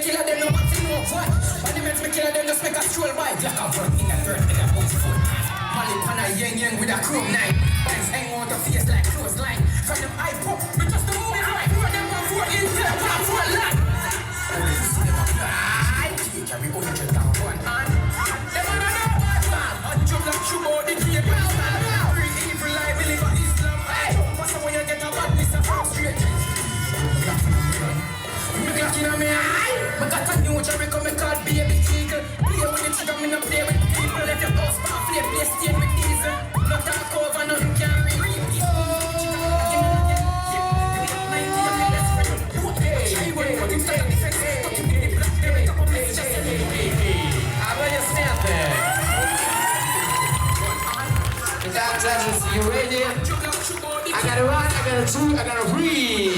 killer, them no want to know what. Monuments me killer, them just make a stroll by. Black a run in a dirt with a box foot. Molly pan a yang with a chrome knife. Bands hang out the face like clothesline. From them eye pop, we just the movie right. Put them one foot in there, one foot line. Oh, you see them up line. You carry 100 down one hand. Them on a know what man. Unjum like Chubo, the key well man. Free evil life, believe in Islam. Hey, what's the way you get a badness and frustrate? Me Glock in me eye. Me got a new Jericho, me called Baby Eagle. Play with the trigger, me no play with people. Let your boss power play, play stain with diesel. No talk over, nothing can repeat. Judges, you ready? I got a one, I got a two, I got a three.